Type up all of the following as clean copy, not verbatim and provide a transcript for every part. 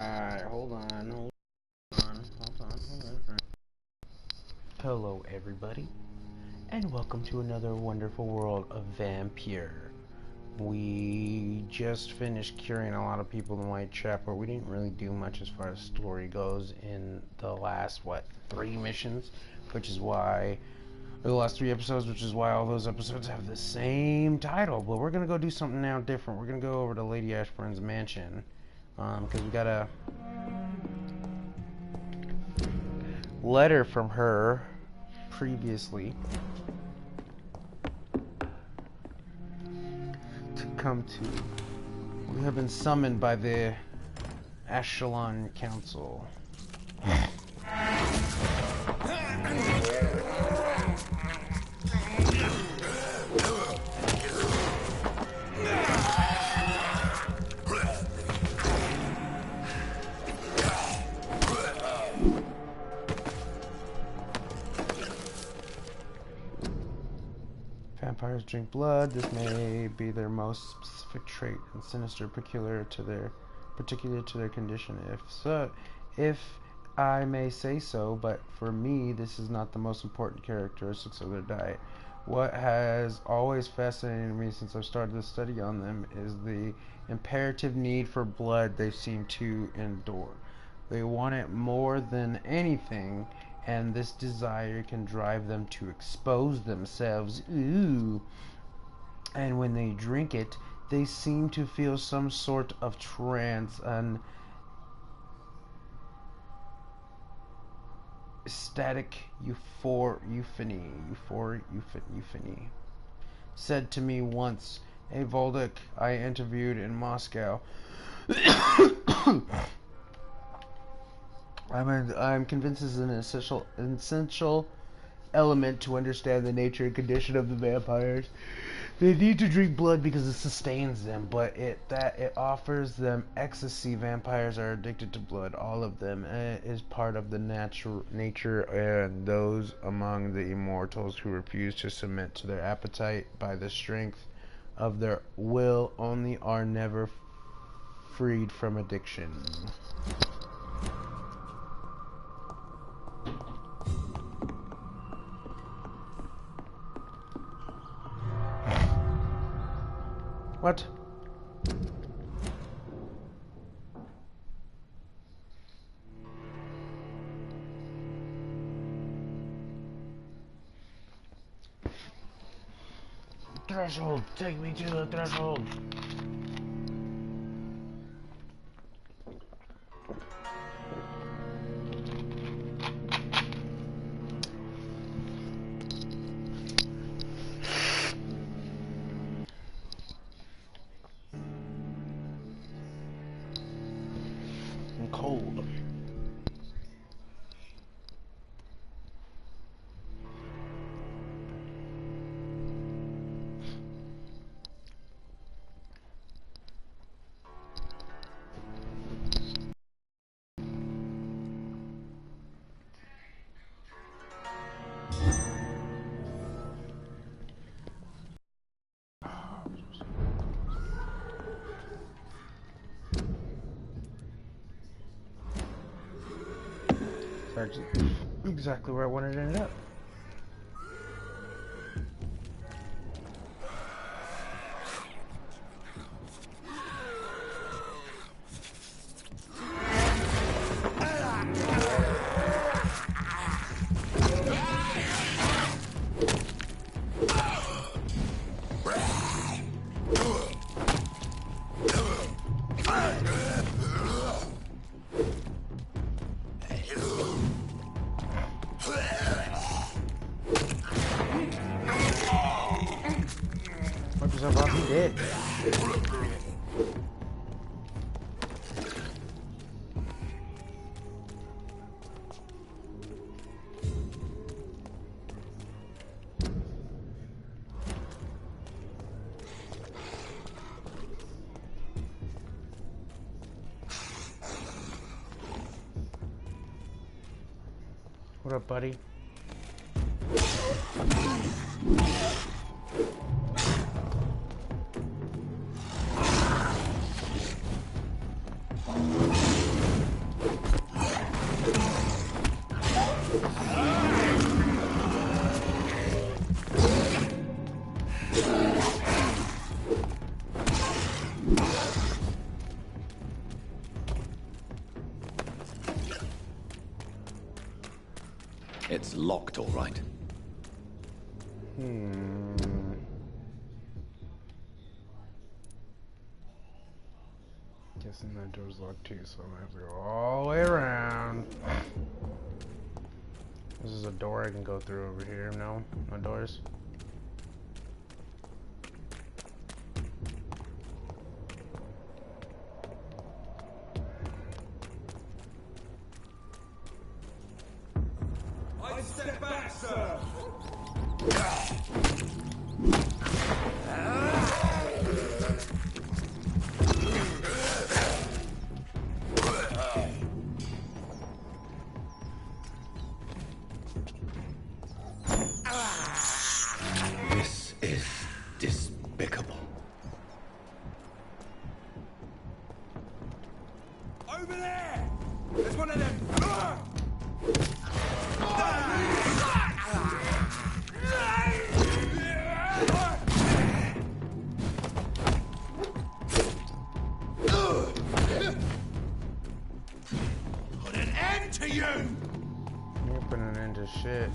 Alright, hold on. Hello, everybody, and welcome to another wonderful world of Vampyr. We just finished curing a lot of people in White Chapel. We didn't really do much as far as story goes in the last, 3 missions, which is why, or the last 3 episodes, which is why all those episodes have the same title. But we're gonna go do something now different. We're gonna go over to Lady Ashburn's mansion, because we got a letter from her previously to come to. We have been summoned by the Echelon Council. Vampires drink blood. This may be their most specific trait and sinister, peculiar to their condition. If I may say so, but for me, this is not the most important characteristics of their diet. What has always fascinated me since I've started the study on them is the imperative need for blood they seem to endure. They want it more than anything, and this desire can drive them to expose themselves. Ooh. And when they drink it, they seem to feel some sort of trance, an ecstatic euphony. Said to me once a Voldic I interviewed in Moscow. I'm convinced this is an essential element to understand the nature and condition of the vampires. They need to drink blood because it sustains them, but it offers them ecstasy. Vampires are addicted to blood, all of them. It is part of the nature, and those among the immortals who refuse to submit to their appetite by the strength of their will only are never freed from addiction. What? Threshold! Take me to the threshold! I'm cold. That's exactly where I wanted to end up. Wipe yourself off, he did. What up, buddy? It's locked, all right. Guessing that door's locked too, so I'm gonna have to go all the way around. This is a door I can go through over here. No? No doors? I'd step back, sir! This is despicable. Over there! There's one of them! Put an end to you! You're putting an end to shit.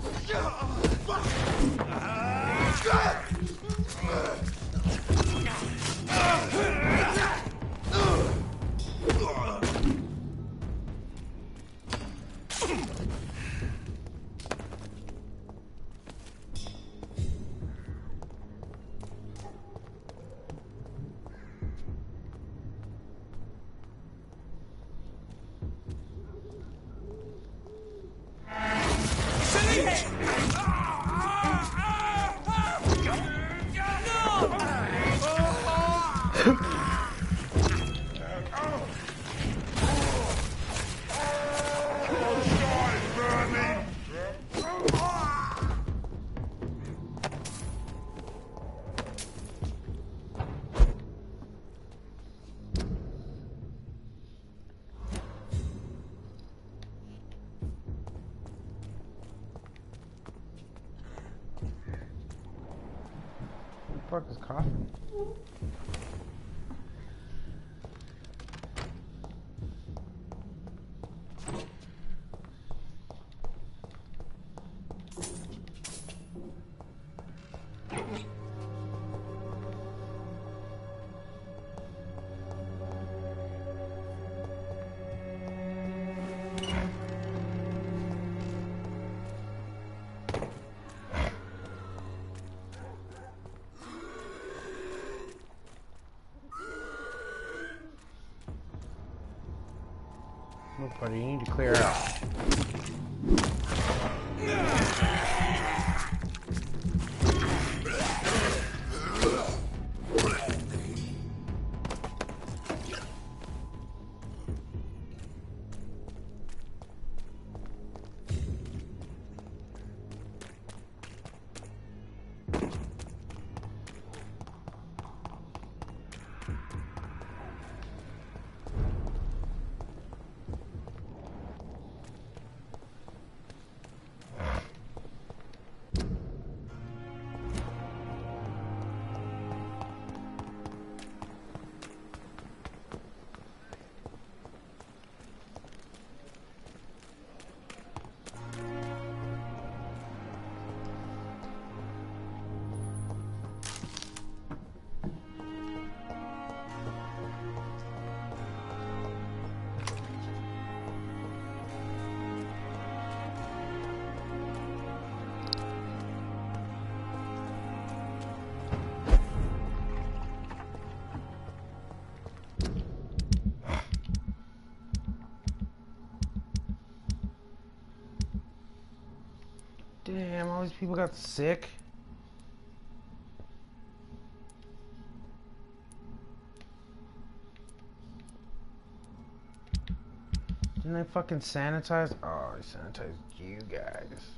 What the fuck is coughing? Look, buddy, you need to clear out. Damn, all these people got sick. Didn't they fucking sanitize? Oh, they sanitized you guys.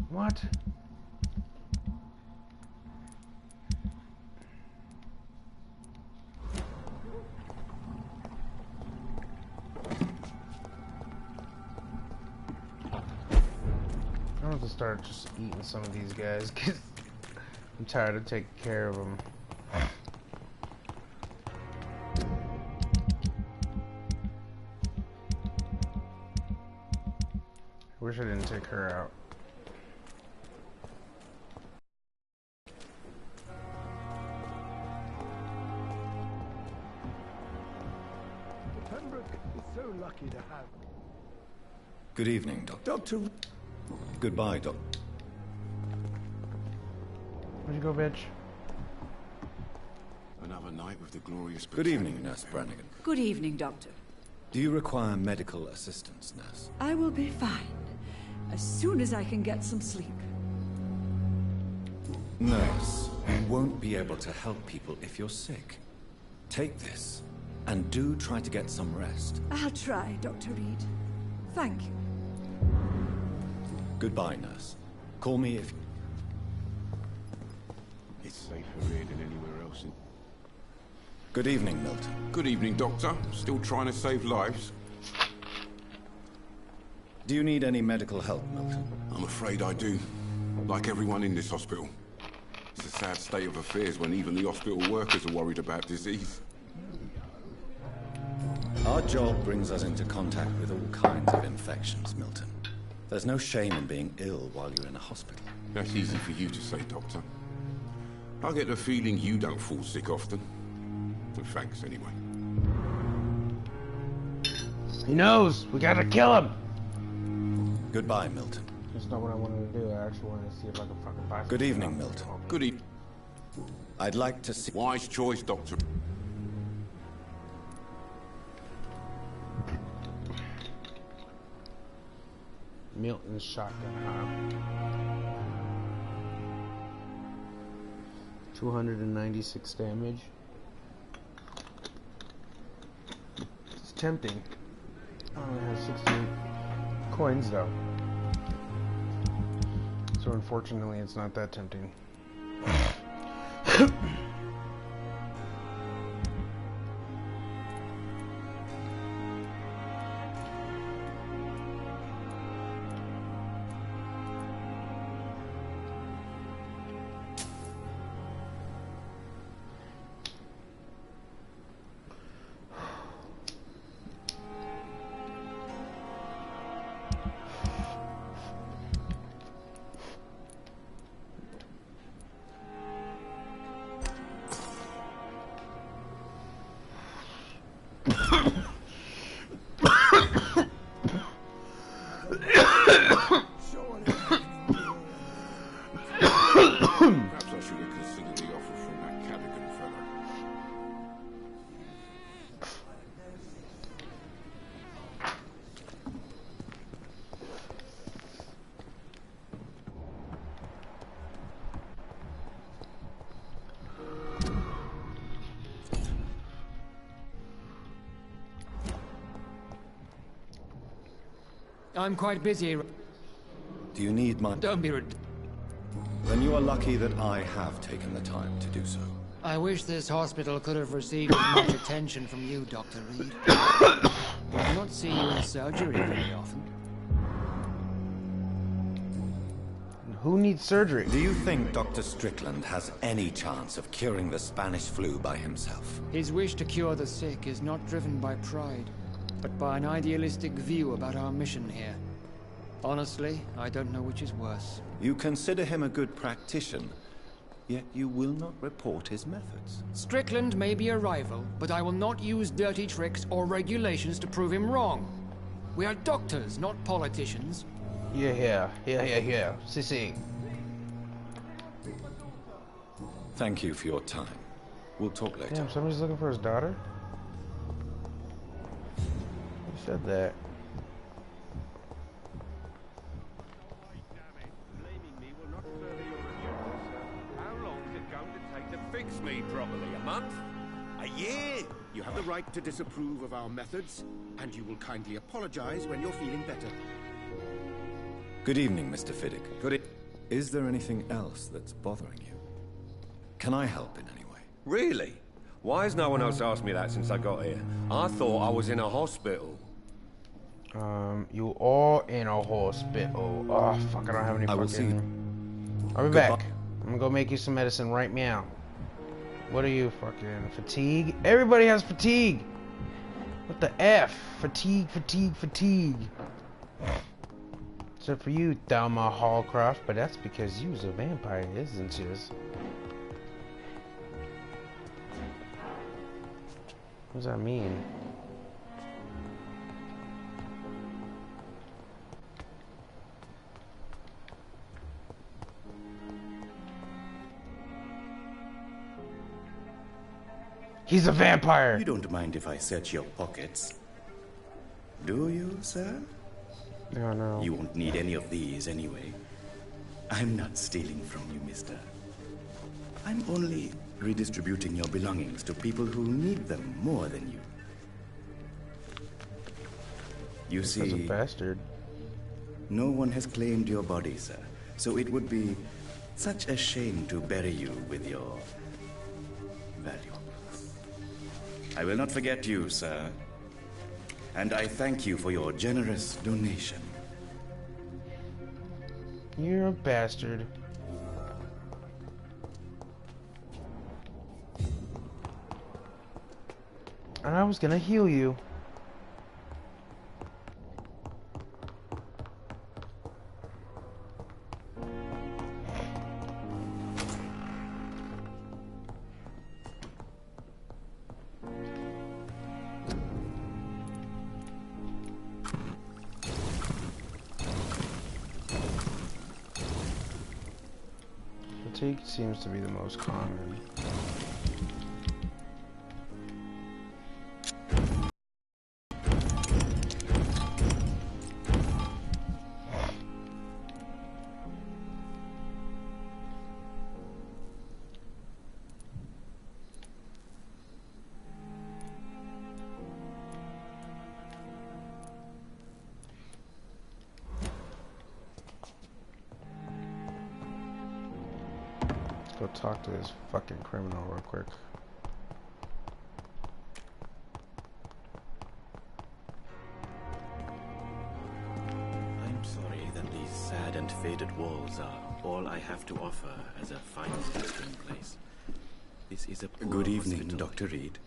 What? have to start just eating some of these guys because I'm tired of taking care of them. Wish I didn't take her out. Pembroke is so lucky to have. Good evening, Doctor. Doctor. Goodbye, Doc. Where'd you go, bitch? Another night with the glorious... Good evening, Nurse Brannigan. Good evening, Doctor. Do you require medical assistance, Nurse? I will be fine, as soon as I can get some sleep. Nurse, you won't be able to help people if you're sick. Take this, and do try to get some rest. I'll try, Dr. Reed. Thank you. Goodbye, Nurse. Call me if... It's safer here than anywhere else in... Good evening, Milton. Good evening, Doctor. Still trying to save lives? Do you need any medical help, Milton? I'm afraid I do. Like everyone in this hospital. It's a sad state of affairs when even the hospital workers are worried about disease. Our job brings us into contact with all kinds of infections, Milton. There's no shame in being ill while you're in a hospital. That's easy for you to say, Doctor. I get the feeling you don't fall sick often. Well, thanks, anyway. He knows! We gotta kill him! Goodbye, Milton. That's not what I wanted to do. I actually wanted to see if I could fucking buy some. Good evening, Milton. Good evening. I'd like to see... Wise choice, Doctor. Milton's shotgun, huh? 296 damage. It's tempting. I only have 68 coins though. So unfortunately it's not that tempting. Perhaps I should have considered the offer from that Callaghan fellow. I'm quite busy. Do you need my... Don't be Then you are lucky that I have taken the time to do so. I wish this hospital could have received as much attention from you, Dr. Reed. I do not see you in surgery very often. Who needs surgery? Do you think Dr. Strickland has any chance of curing the Spanish flu by himself? His wish to cure the sick is not driven by pride, but by an idealistic view about our mission here. Honestly, I don't know which is worse. You consider him a good practitioner, yet you will not report his methods. Strickland may be a rival, but I will not use dirty tricks or regulations to prove him wrong. We are doctors, not politicians. Yeah. See. Thank you for your time. We'll talk later. Damn, somebody's looking for his daughter? Who said that? Fix me properly. A month? A year? You have the right to disapprove of our methods, and you will kindly apologize when you're feeling better. Good evening, Mr. Fiddick. Is there anything else that's bothering you? Can I help in any way? Really? Why has no one else asked me that since I got here? I thought I was in a hospital. You all in a hospital. Oh, fuck, I don't have any I will see you. fucking... I'll be Goodbye. back. I'm gonna go make you some medicine right meow. What are you, fucking fatigue? Everybody has fatigue! What the F? Fatigue, fatigue, fatigue. Except for you, Thelma Hallcroft, but that's because you's a vampire, isn't you? What does that mean? He's a vampire! You don't mind if I search your pockets, do you, sir? No, no. You won't need any of these anyway. I'm not stealing from you, mister. I'm only redistributing your belongings to people who need them more than you. You This is a see, bastard. no one has claimed your body, sir. So it would be such a shame to bury you with your valuables. I will not forget you, sir. And I thank you for your generous donation. You're a bastard. And I was gonna heal you. Fatigue seems to be the most common. Go talk to this fucking criminal real quick. I'm sorry that these sad and faded walls are all I have to offer as a final resting place. This is a poor Good evening, hospital. Dr. Reed.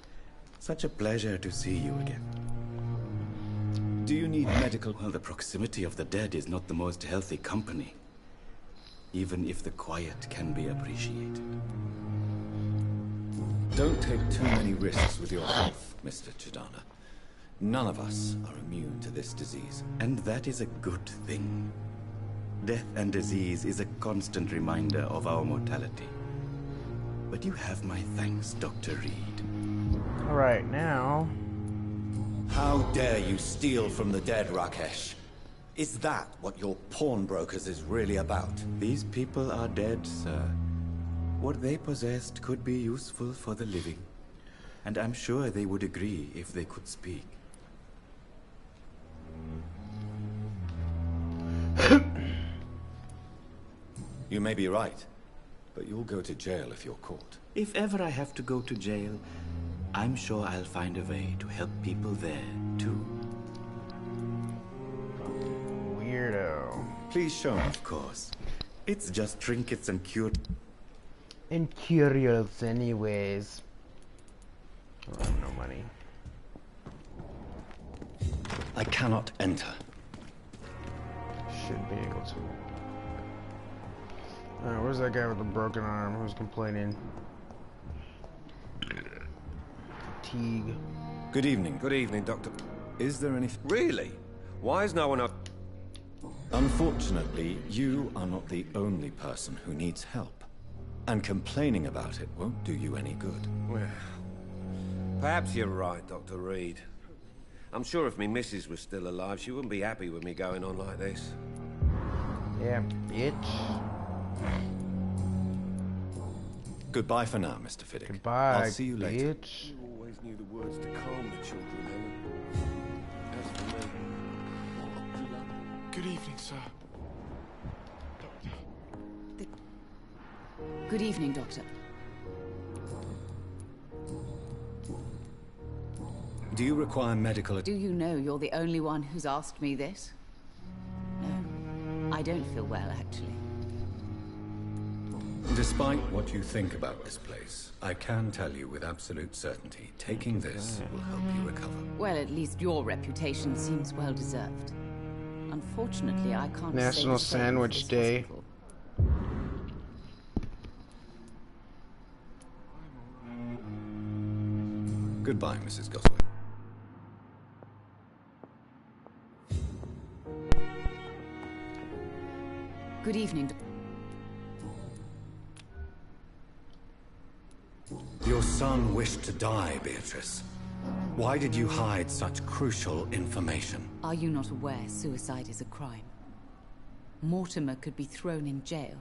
Such a pleasure to see you again. Do you need medical... Well, the proximity of the dead is not the most healthy company, even if the quiet can be appreciated. Don't take too many risks with your health, Mr. Chidana. None of us are immune to this disease. And that is a good thing. Death and disease is a constant reminder of our mortality. But you have my thanks, Dr. Reed. Alright, now... How dare you steal from the dead, Rakesh? Is that what your pawnbrokers is really about? These people are dead, sir. What they possessed could be useful for the living. And I'm sure they would agree if they could speak. You may be right, but you'll go to jail if you're caught. If ever I have to go to jail, I'm sure I'll find a way to help people there, too. Weirdo. Please show me. Of course. It's just trinkets and cure... And curious anyways. I have no money. I cannot enter. Should be able to. Alright, where's that guy with the broken arm who's complaining? Fatigue. Good evening. Good evening, Doctor. Is there anything... Really? Why is no one up? Unfortunately, you are not the only person who needs help. And complaining about it won't do you any good. Well, perhaps you're right, Dr. Reed. I'm sure if me missus was still alive, she wouldn't be happy with me going on like this. Yeah, bitch. Goodbye for now, Mr. Fiddick. Goodbye, I'll see you later. bitch. You always knew the words to calm the children, Helen. As for me... Good evening, sir. Good evening, Doctor. Do you require medical Do you know you're the only one who's asked me this? No, I don't feel well, actually. Despite what you think about this place, I can tell you with absolute certainty, taking this will help you recover. Well, at least your reputation seems well deserved. Unfortunately, I can't National say the same for Sandwich this Day. hospital. Goodbye, Mrs. Goswick. Good evening. Your son wished to die, Beatrice. Why did you hide such crucial information? Are you not aware suicide is a crime? Mortimer could be thrown in jail.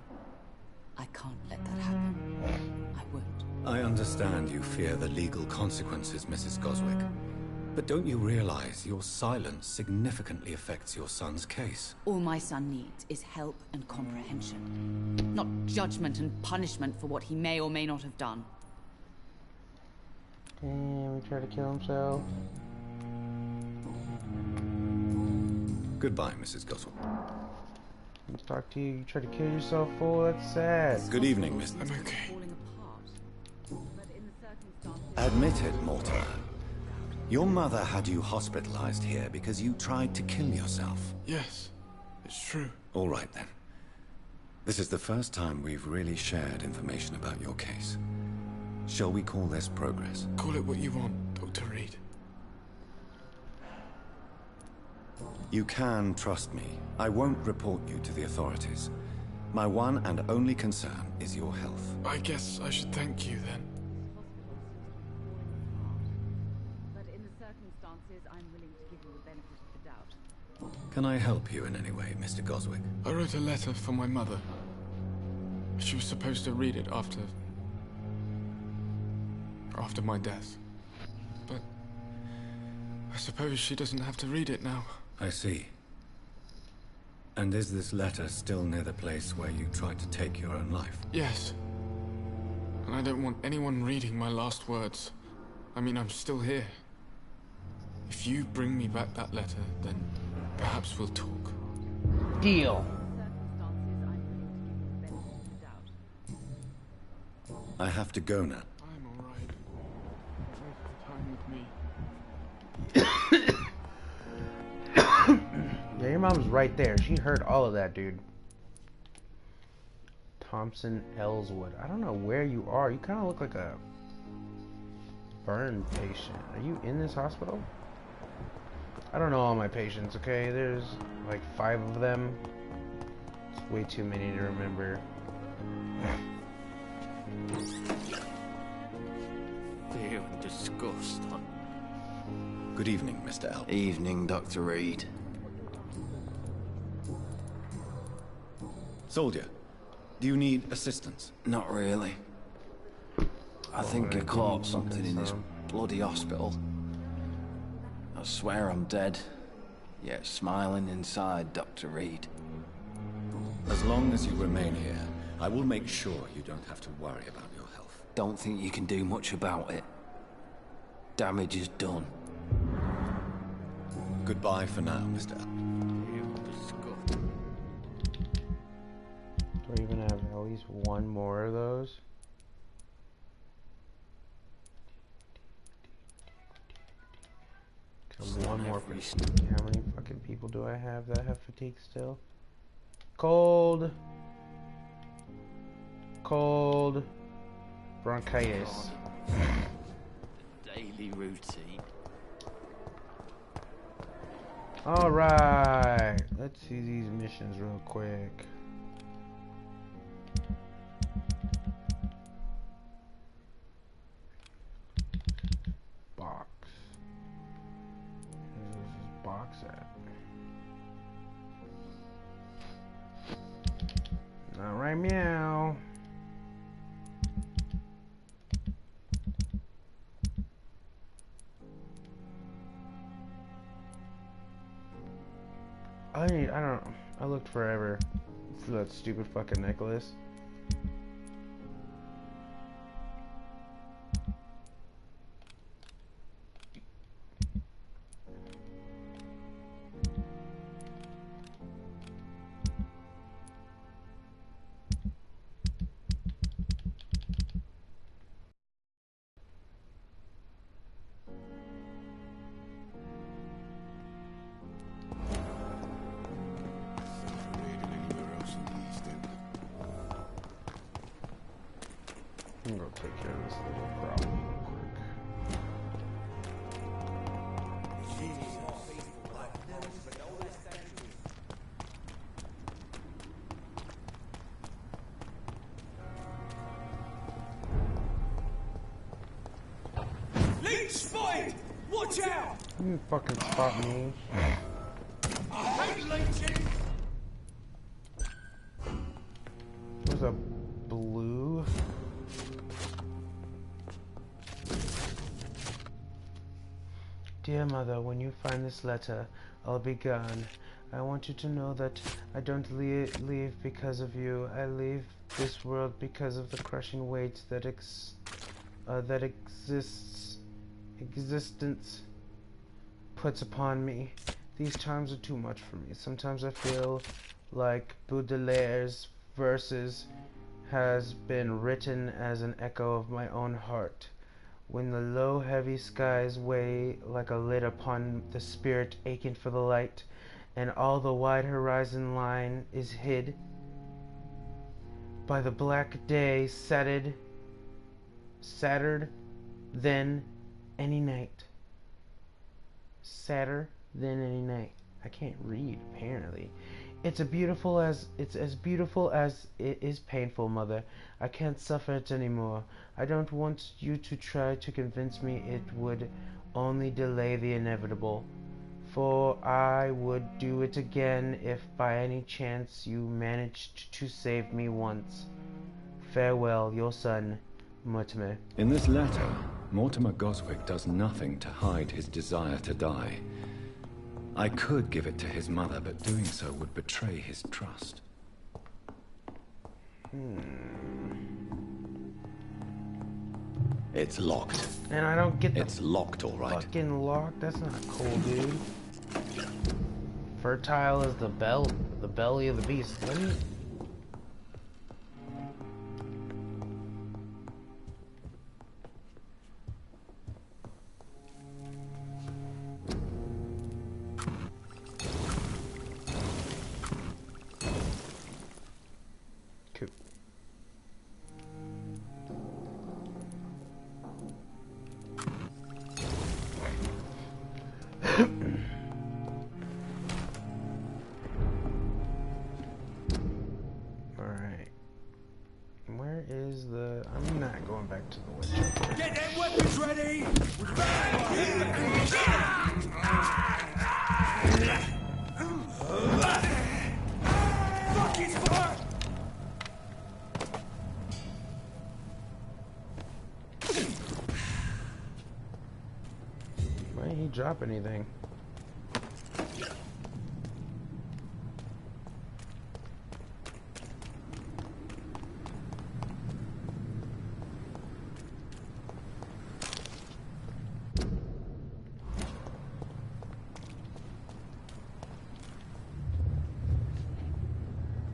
I can't let that happen. I won't. I understand you fear the legal consequences, Mrs. Goswick. But don't you realize your silence significantly affects your son's case? All my son needs is help and comprehension. Not judgment and punishment for what he may or may not have done. And we try to kill himself. Goodbye, Mrs. Goswick. Let's talk to you. You try to kill yourself, fool. That's sad. Good evening, Mr. I'm okay. Admit it, Mortimer. Your mother had you hospitalized here because you tried to kill yourself. Yes, it's true. All right, then. This is the first time we've really shared information about your case. Shall we call this progress? Call it what you want, Dr. Reed. You can trust me. I won't report you to the authorities. My one and only concern is your health. I guess I should thank you then. But in the circumstances, I'm willing to give you the benefit of the doubt. Can I help you in any way, Mr. Goswick? I wrote a letter for my mother. She was supposed to read it after my death. But I suppose she doesn't have to read it now. I see. And is this letter still near the place where you tried to take your own life? Yes. And I don't want anyone reading my last words. I mean, I'm still here. If you bring me back that letter, then perhaps we'll talk. Deal. I have to go now. I'm alright. Waste the time with me. Yeah, your mom's right there. She heard all of that, dude. Thompson Ellswood. I don't know where you are. You kind of look like a burn patient. Are you in this hospital? I don't know all my patients, okay? There's like 5 of them. It's way too many to remember. Fear and disgust. Good evening, Mr. L. Evening, Dr. Reed. Soldier, do you need assistance? Not really. I think I caught something in this bloody hospital. I swear I'm dead, yet smiling inside, Dr. Reed. As long as you remain here, I will make sure you don't have to worry about your health. Don't think you can do much about it. Damage is done. Goodbye for now, Mr. L. Do I even have at least one more of those? One more for how many fucking people do I have that have fatigue still? Cold bronchitis. Daily routine. Alright, let's see these missions real quick. Box. Where's this box at? Alright, meow. I looked forever for that stupid fucking necklace. Watch out! You didn't fucking spot me. I hate leeches! There's a blue. Dear Mother, when you find this letter, I'll be gone. I want you to know that I don't leave because of you. I leave this world because of the crushing weight that existence puts upon me. These times are too much for me. Sometimes I feel like Baudelaire's verses has been written as an echo of my own heart. When the low heavy skies weigh like a lid upon the spirit aching for the light, and all the wide horizon line is hid by the black day sadder than any night. Sadder than any night. I can't read, apparently. It's as beautiful as it is painful, Mother. I can't suffer it anymore. I don't want you to try to convince me. It would only delay the inevitable. For I would do it again if by any chance you managed to save me once. Farewell, your son, Mortimer. In this letter, Mortimer Goswick does nothing to hide his desire to die. I could give it to his mother, but doing so would betray his trust. It's locked. And I don't get the It's locked, all right. fucking locked. That's not cool, dude. Fertile is the belly of the beast. Let me... Cool. Alright. Where is the... I'm not going back to the witch. Get them weapons ready! Fuck his fire! Why didn't he drop anything?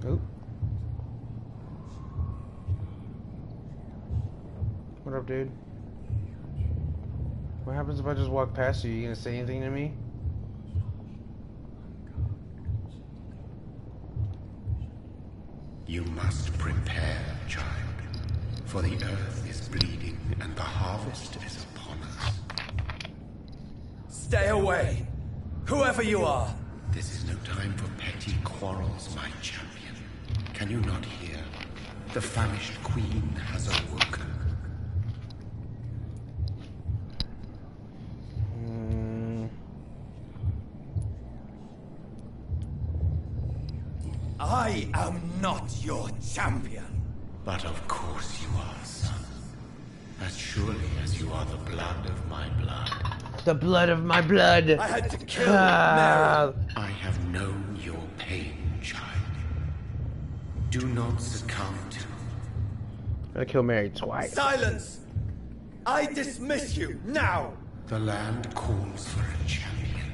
Oop. What up, dude? What happens if I just walk past you? You gonna say anything to me? You must prepare, child, for the earth is bleeding and the harvest is upon us. Stay away! Whoever you are! This is no time for petty quarrels, my champion. Can you not hear? The famished queen has awoken. I am not your champion. But of course you are, son. As surely as you are the blood of my blood. The blood of my blood! I had to kill Mary. I have known your pain, child. Do not succumb to... I killed Mary twice. Silence! I dismiss you, now! The land calls for a champion.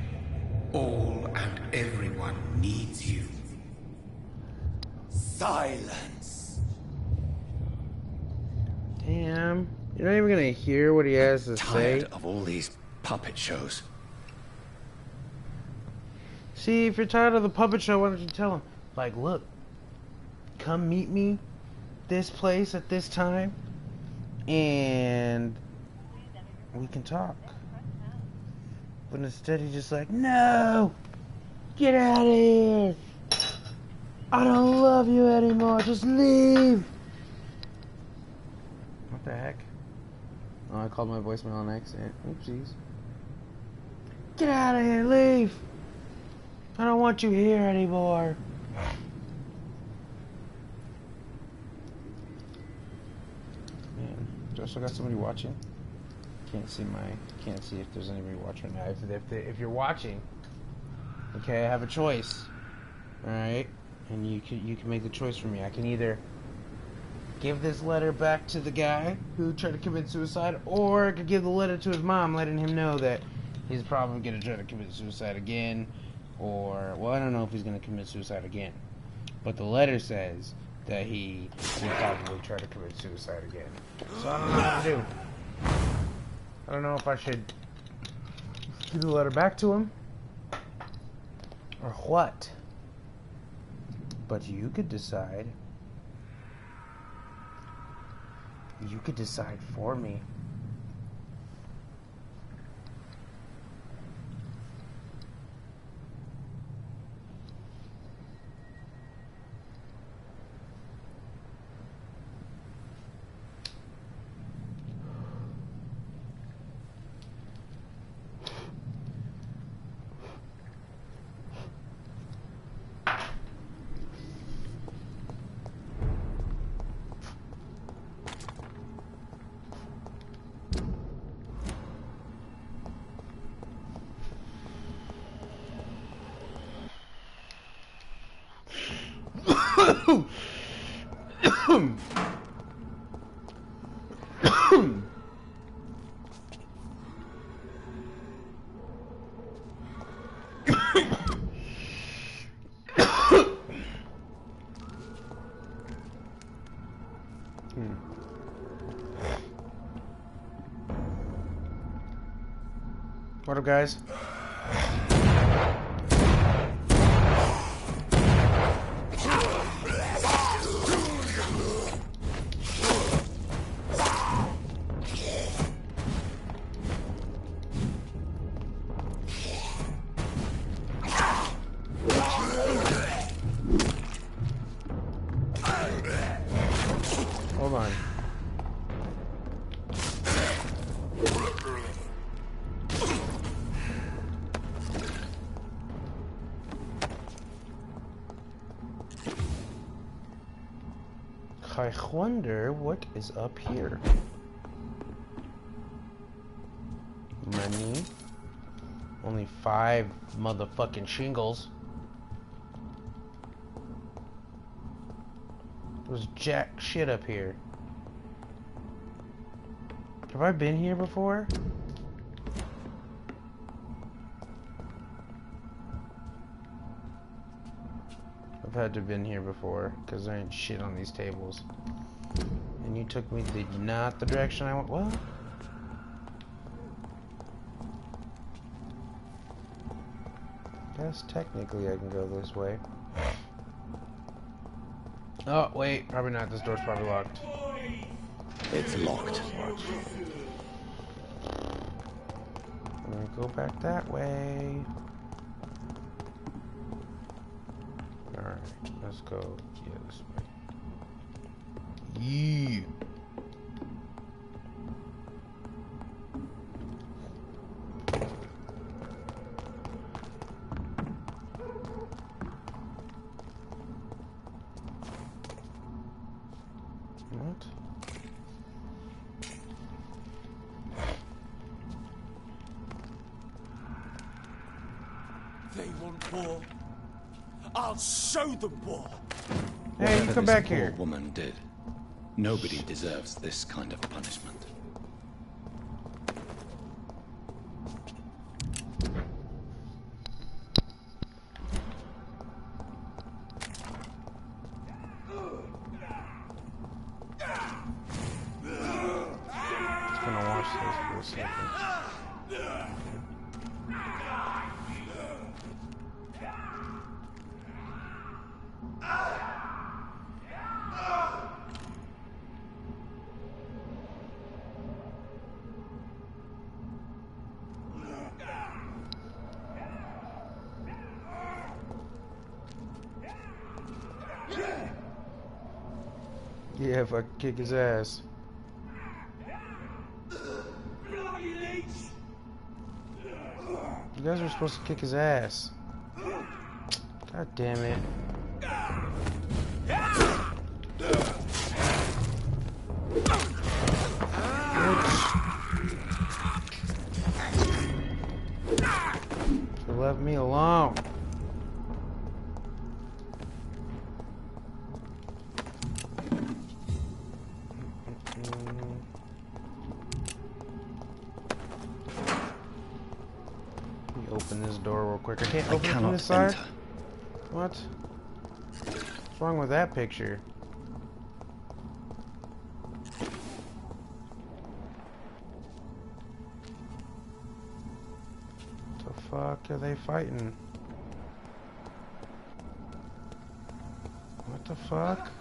All and everyone needs you. Silence! Damn. You're not even gonna hear what he has to say. Tired of all these puppet shows. See, if you're tired of the puppet show, why don't you tell him? Like, look, come meet me this place at this time, and we can talk. But instead he's just like, no! Get out of here! I don't love you anymore, just leave! What the heck? Oh, I called my voicemail on accident. Oopsies. Get out of here, leave! I don't want you here anymore. Man, do I still got somebody watching? Can't see if there's anybody watching now. If you're watching, okay, I have a choice. Alright? And you can make the choice for me. I can either give this letter back to the guy who tried to commit suicide, or I could give the letter to his mom, letting him know that he's probably going to try to commit suicide again, or, well, I don't know if he's going to commit suicide again, but the letter says that he will probably try to commit suicide again. So I don't know what to do. I don't know if I should give the letter back to him, or what. But you could decide. You could decide for me. What up, guys? Hold on. I wonder what is up here. Money. Only 5 motherfucking shingles. There's jack shit up here. Have I been here before? I've had to have been here before, because there ain't shit on these tables. And you took me not the direction I want. Well, guess technically I can go this way. Oh, wait, probably not. This door's probably locked. It's locked. I'm gonna go back that way. Alright, let's go this way. Yeah. What? They want war. I'll show them war. Hey, you come back here. Poor woman did. Nobody deserves this kind of punishment. Just gonna watch this for a second. Yeah, if I kick his ass. guys were supposed to kick his ass. God damn it. Left me alone. Let me open this door real quick. I can't open it from this side. Enter. What? What's wrong with that picture? What the fuck are they fighting? What the fuck?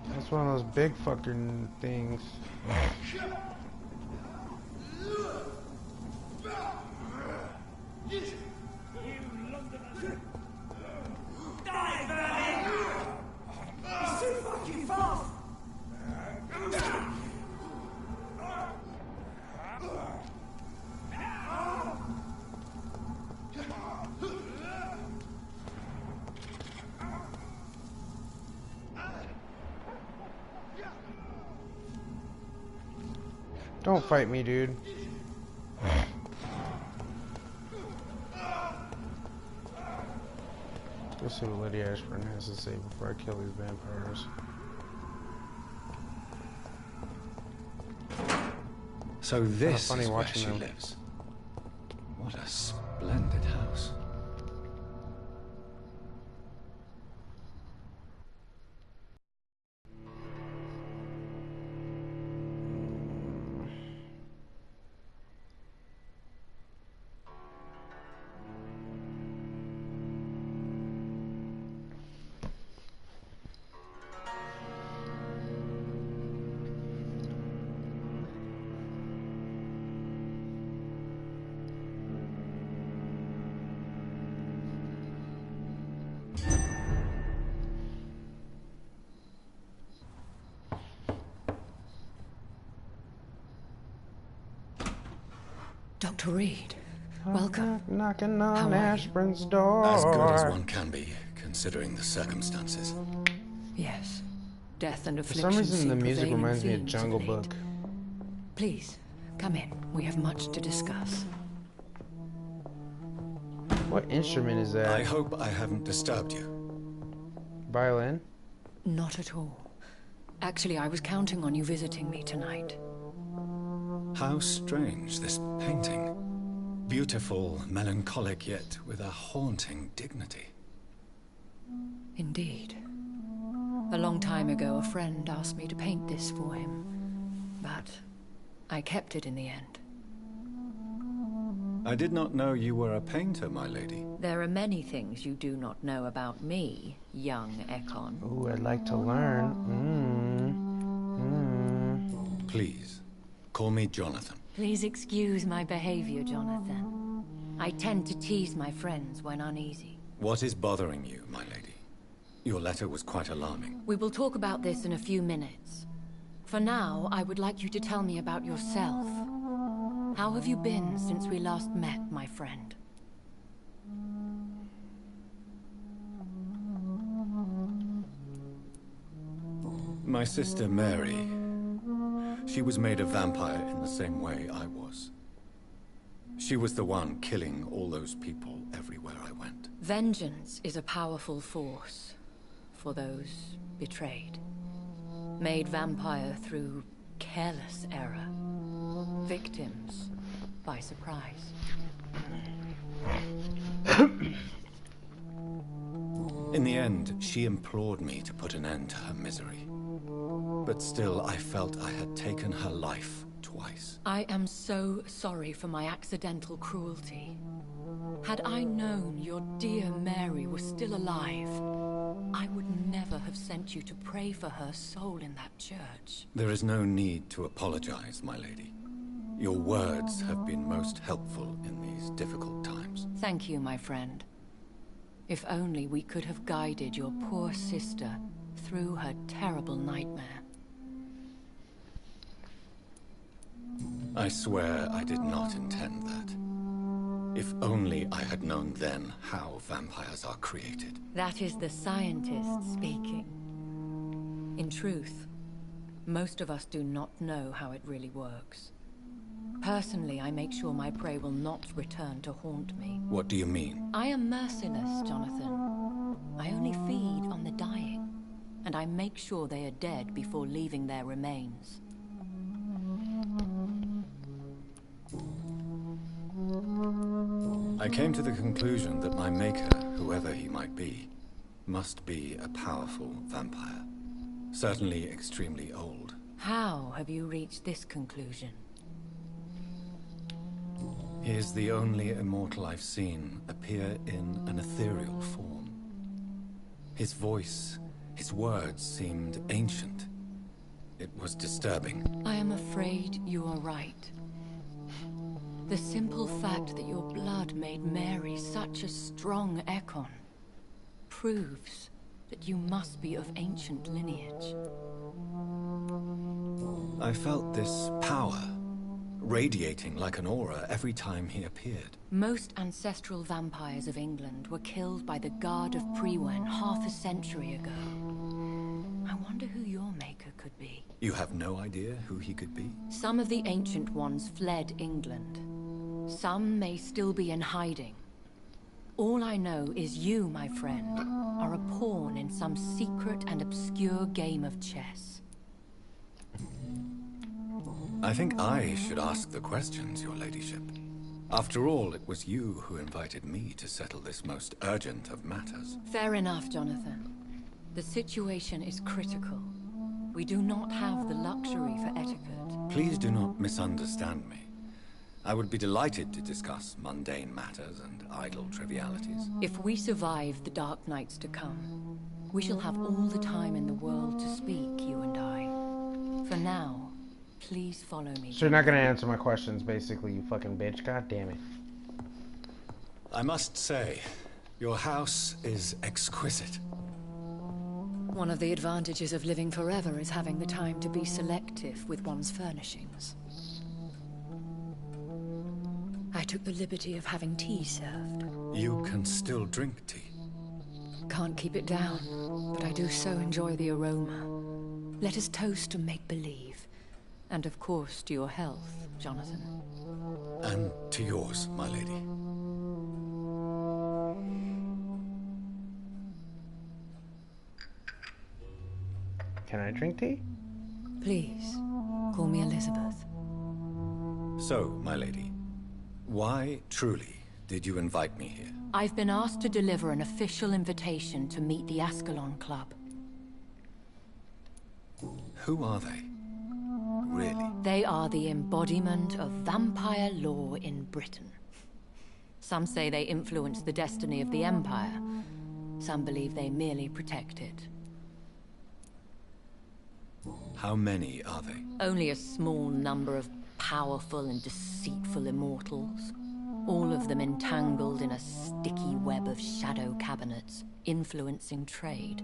That's one of those big fucking things. Don't fight me, dude. Let's see what Lady Ashburn has to say before I kill these vampires. So this funny is where watching she them. lives. What a splendid house. Dr. Reed, welcome. Knocking How on are you? Ashburn's door. As good as one can be, considering the circumstances. Yes. Death and For affliction some reason, the seem music prevailing reminds me of themes Jungle late. Book. Please, come in. We have much to discuss. What instrument is that? I hope I haven't disturbed you. Violin? Not at all. Actually, I was counting on you visiting me tonight. How strange, this painting. Beautiful, melancholic, yet with a haunting dignity. Indeed. A long time ago, a friend asked me to paint this for him, but I kept it in the end. I did not know you were a painter, my lady. There are many things you do not know about me, young Ekon. Ooh, I'd like to learn. Please, call me Jonathan. Please excuse my behavior, Jonathan. I tend to tease my friends when uneasy. What is bothering you, my lady? Your letter was quite alarming. We will talk about this in a few minutes. For now, I would like you to tell me about yourself. How have you been since we last met, my friend? My sister Mary. She was made a vampire in the same way I was. She was the one killing all those people everywhere I went. Vengeance is a powerful force for those betrayed. Made vampire through careless error. Victims by surprise. In the end, she implored me to put an end to her misery. But still, I felt I had taken her life twice. I am so sorry for my accidental cruelty. Had I known your dear Mary was still alive, I would never have sent you to pray for her soul in that church. There is no need to apologize, my lady. Your words have been most helpful in these difficult times. Thank you, my friend. If only we could have guided your poor sister through her terrible nightmare. I swear I did not intend that. If only I had known then how vampires are created. That is the scientist speaking. In truth, most of us do not know how it really works. Personally, I make sure my prey will not return to haunt me. What do you mean? I am merciless, Jonathan. I only feed on the dying, and I make sure they are dead before leaving their remains. I came to the conclusion that my maker, whoever he might be, must be a powerful vampire. Certainly extremely old. How have you reached this conclusion? He is the only immortal I've seen appear in an ethereal form. His voice, his words seemed ancient. It was disturbing. I am afraid you are right. The simple fact that your blood made Mary such a strong Ekon proves that you must be of ancient lineage. I felt this power radiating like an aura every time he appeared. Most ancestral vampires of England were killed by the Guard of Priwen half a century ago. I wonder who your maker could be. You have no idea who he could be? Some of the ancient ones fled England. Some may still be in hiding. All I know is you, my friend, are a pawn in some secret and obscure game of chess. I think I should ask the questions, your ladyship. After all, it was you who invited me to settle this most urgent of matters. Fair enough, Jonathan. The situation is critical. We do not have the luxury for etiquette. Please do not misunderstand me. I would be delighted to discuss mundane matters and idle trivialities. If we survive the dark nights to come, we shall have all the time in the world to speak, you and I. For now, please follow me. So you're not gonna answer my questions, basically, you fucking bitch. God damn it. I must say, your house is exquisite. One of the advantages of living forever is having the time to be selective with one's furnishings. I took the liberty of having tea served. You can still drink tea. Can't keep it down, but I do so enjoy the aroma. Let us toast to make-believe. And of course to your health, Jonathan. And to yours, my lady. Can I drink tea? Please, call me Elizabeth. So, my lady, why, truly, did you invite me here? I've been asked to deliver an official invitation to meet the Ascalon Club. Who are they? Really? They are the embodiment of vampire law in Britain. Some say they influence the destiny of the Empire. Some believe they merely protect it. How many are they? Only a small number of powerful and deceitful immortals. All of them entangled in a sticky web of shadow cabinets, influencing trade.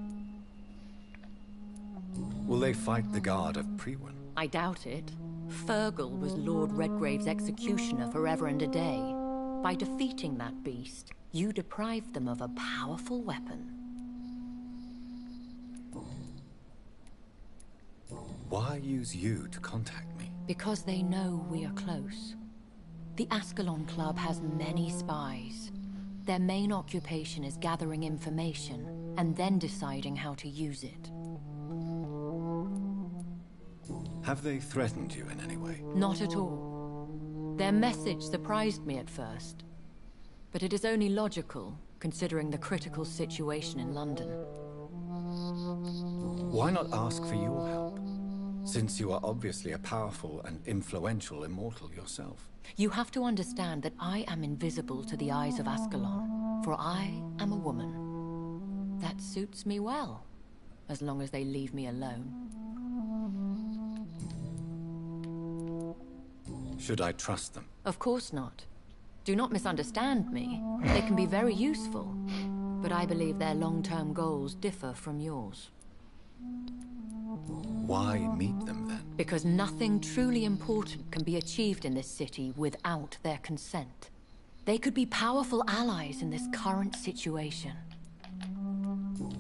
Will they fight the Guard of Priwen? I doubt it. Fergal was Lord Redgrave's executioner forever and a day. By defeating that beast, you deprived them of a powerful weapon. Why use you to contact me? Because they know we are close. The Ascalon Club has many spies. Their main occupation is gathering information and then deciding how to use it. Have they threatened you in any way? Not at all. Their message surprised me at first. But it is only logical, considering the critical situation in London. Why not ask for your help? Since you are obviously a powerful and influential immortal yourself. You have to understand that I am invisible to the eyes of Ascalon, for I am a woman. That suits me well, as long as they leave me alone. Should I trust them? Of course not. Do not misunderstand me. They can be very useful, but I believe their long-term goals differ from yours. Why meet them then? Because nothing truly important can be achieved in this city without their consent. They could be powerful allies in this current situation.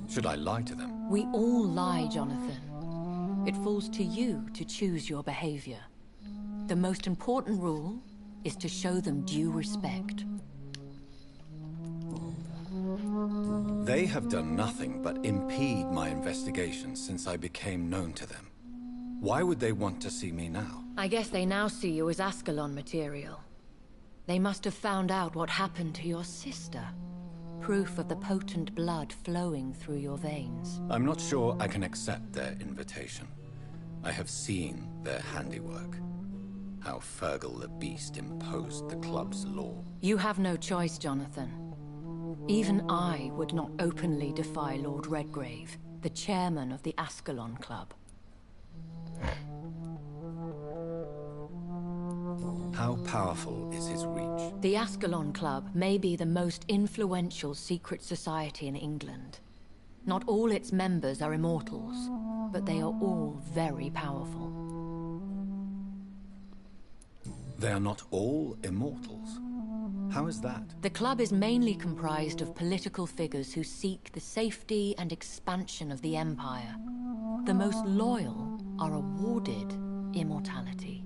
Should I lie to them? We all lie, Jonathan. It falls to you to choose your behavior. The most important rule is to show them due respect. They have done nothing but impede my investigation since I became known to them. Why would they want to see me now? I guess they now see you as Ascalon material. They must have found out what happened to your sister. Proof of the potent blood flowing through your veins. I'm not sure I can accept their invitation. I have seen their handiwork. How Fergal the Beast imposed the club's law. You have no choice, Jonathan. Even I would not openly defy Lord Redgrave, the chairman of the Ascalon Club. How powerful is his reach? The Ascalon Club may be the most influential secret society in England. Not all its members are immortals, but they are all very powerful. They are not all immortals. How is that? The club is mainly comprised of political figures who seek the safety and expansion of the Empire. The most loyal are awarded immortality.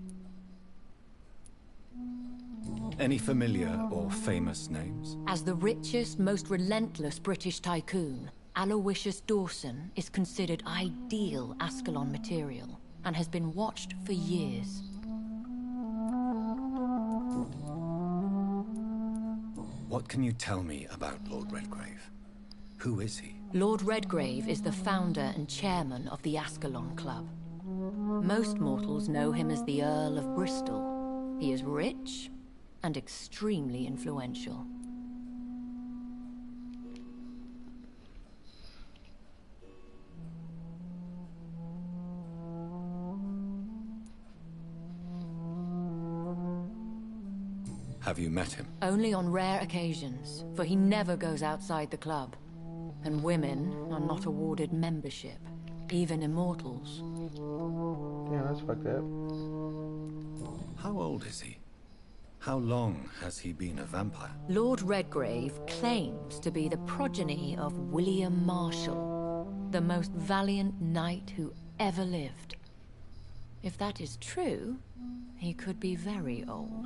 Any familiar or famous names? As the richest, most relentless British tycoon, Aloysius Dawson is considered ideal Ascalon material and has been watched for years. What can you tell me about Lord Redgrave? Who is he? Lord Redgrave is the founder and chairman of the Ascalon Club. Most mortals know him as the Earl of Bristol. He is rich and extremely influential. Have you met him? Only on rare occasions, for he never goes outside the club. And women are not awarded membership, even immortals. Yeah, that's fucked up. How old is he? How long has he been a vampire? Lord Redgrave claims to be the progeny of William Marshall, the most valiant knight who ever lived. If that is true, he could be very old.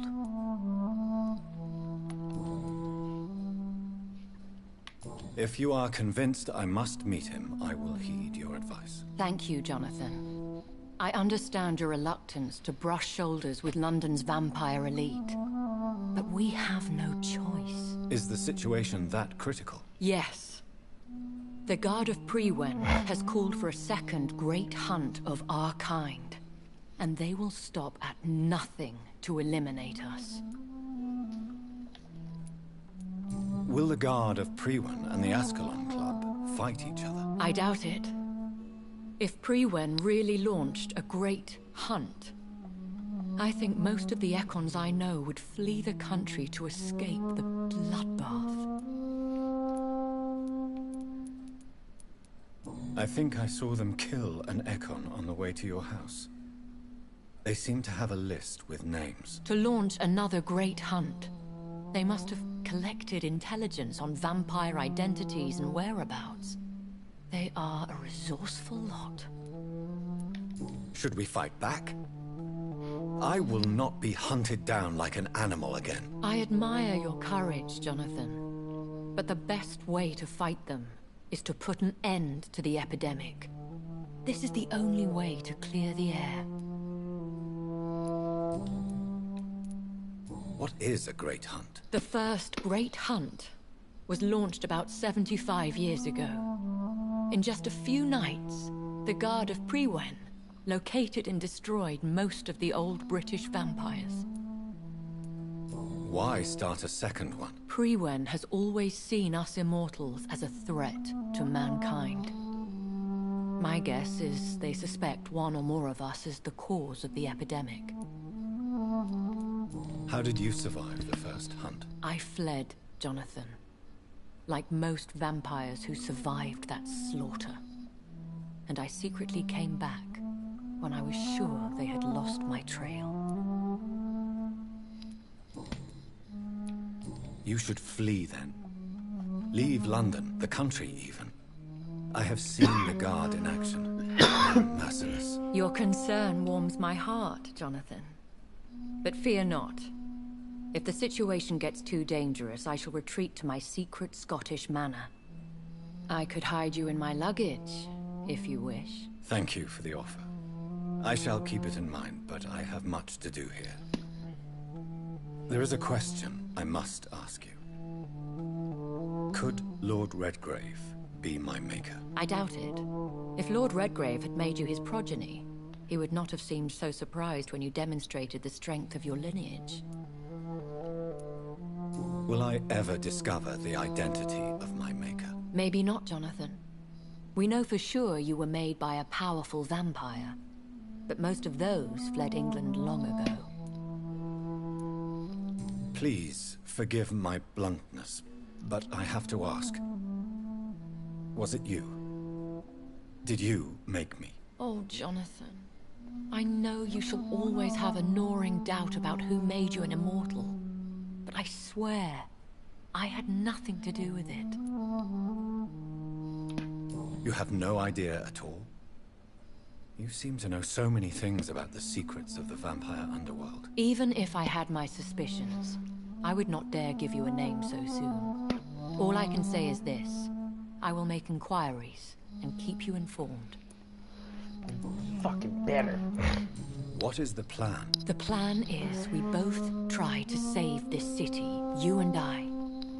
If you are convinced I must meet him, I will heed your advice. Thank you, Jonathan. I understand your reluctance to brush shoulders with London's vampire elite. But we have no choice. Is the situation that critical? Yes. The Guard of Prewen has called for a second great hunt of our kind. And they will stop at nothing to eliminate us. Will the Guard of Prewen and the Ascalon Club fight each other? I doubt it. If Prewen really launched a great hunt, I think most of the Ekons I know would flee the country to escape the bloodbath. I think I saw them kill an Ekon on the way to your house. They seem to have a list with names. To launch another great hunt, they must have collected intelligence on vampire identities and whereabouts. They are a resourceful lot. Should we fight back? I will not be hunted down like an animal again. I admire your courage, Jonathan. But the best way to fight them is to put an end to the epidemic. This is the only way to clear the air. What is a great hunt? The first great hunt was launched about 75 years ago. In just a few nights, the Guard of Prewen located and destroyed most of the old British vampires. Why start a second one? Prewen has always seen us immortals as a threat to mankind. My guess is they suspect one or more of us as the cause of the epidemic. How did you survive the first hunt? I fled, Jonathan. Like most vampires who survived that slaughter. And I secretly came back when I was sure they had lost my trail. You should flee then. Leave London, the country even. I have seen the Guard in action. Merciless. Your concern warms my heart, Jonathan. But fear not. If the situation gets too dangerous, I shall retreat to my secret Scottish manor. I could hide you in my luggage, if you wish. Thank you for the offer. I shall keep it in mind, but I have much to do here. There is a question I must ask you. Could Lord Redgrave be my maker? I doubt it. If Lord Redgrave had made you his progeny, he would not have seemed so surprised when you demonstrated the strength of your lineage. Will I ever discover the identity of my maker? Maybe not, Jonathan. We know for sure you were made by a powerful vampire, but most of those fled England long ago. Please forgive my bluntness, but I have to ask. Was it you? Did you make me? Oh, Jonathan. I know you shall always have a gnawing doubt about who made you an immortal. But I swear, I had nothing to do with it. You have no idea at all? You seem to know so many things about the secrets of the vampire underworld. Even if I had my suspicions, I would not dare give you a name so soon. All I can say is this. I will make inquiries and keep you informed. Fucking better. What is the plan? The plan is we both try to save this city, you and I.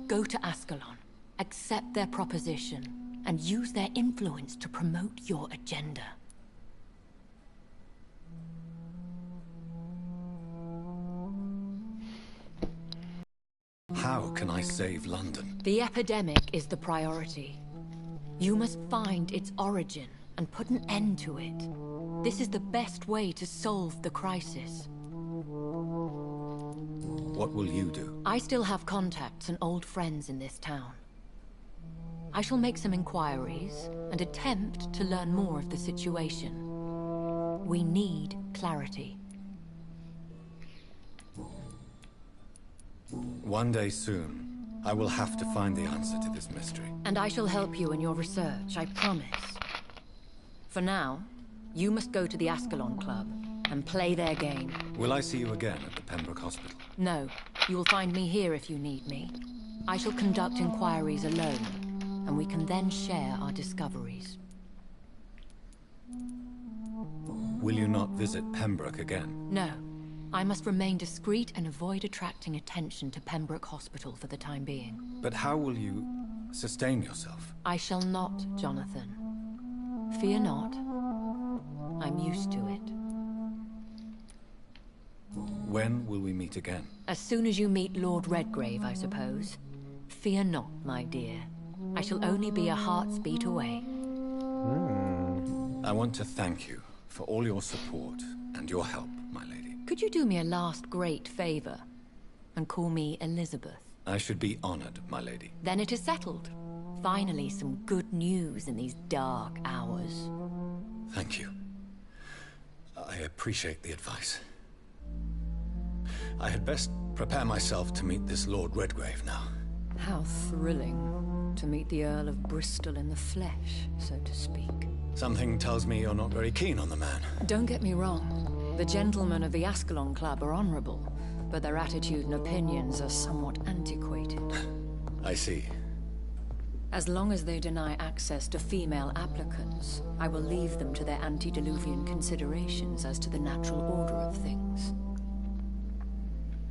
Go to Ascalon, accept their proposition, and use their influence to promote your agenda. How can I save London? The epidemic is the priority. You must find its origin and put an end to it. This is the best way to solve the crisis. What will you do? I still have contacts and old friends in this town. I shall make some inquiries and attempt to learn more of the situation. We need clarity. One day soon, I will have to find the answer to this mystery. And I shall help you in your research, I promise. For now, you must go to the Ascalon Club and play their game. Will I see you again at the Pembroke Hospital? No, you will find me here if you need me. I shall conduct inquiries alone, and we can then share our discoveries. Will you not visit Pembroke again? No. I must remain discreet and avoid attracting attention to Pembroke Hospital for the time being. But how will you sustain yourself? I shall not, Jonathan. Fear not. I'm used to it. When will we meet again? As soon as you meet Lord Redgrave, I suppose. Fear not, my dear. I shall only be a heart's beat away. I want to thank you for all your support and your help, my lady. Could you do me a last great favor and call me Elizabeth? I should be honored, my lady. Then it is settled. Finally, some good news in these dark hours. Thank you. I appreciate the advice. I had best prepare myself to meet this Lord Redgrave now. How thrilling to meet the Earl of Bristol in the flesh, so to speak. Something tells me you're not very keen on the man. Don't get me wrong. The gentlemen of the Ascalon Club are honorable, but their attitude and opinions are somewhat antiquated. I see. As long as they deny access to female applicants, I will leave them to their antediluvian considerations as to the natural order of things.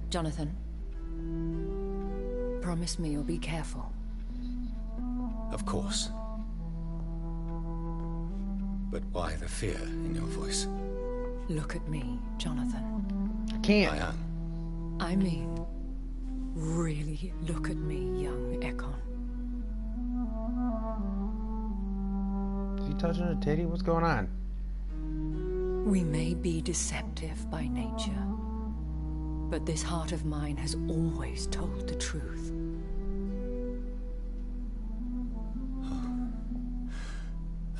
Jonathan, promise me you'll be careful. Of course. But why the fear in your voice? Look at me, Jonathan. I can't. I am. I mean, really look at me, young Ekon. Is he touching her titty? What's going on? We may be deceptive by nature, but this heart of mine has always told the truth.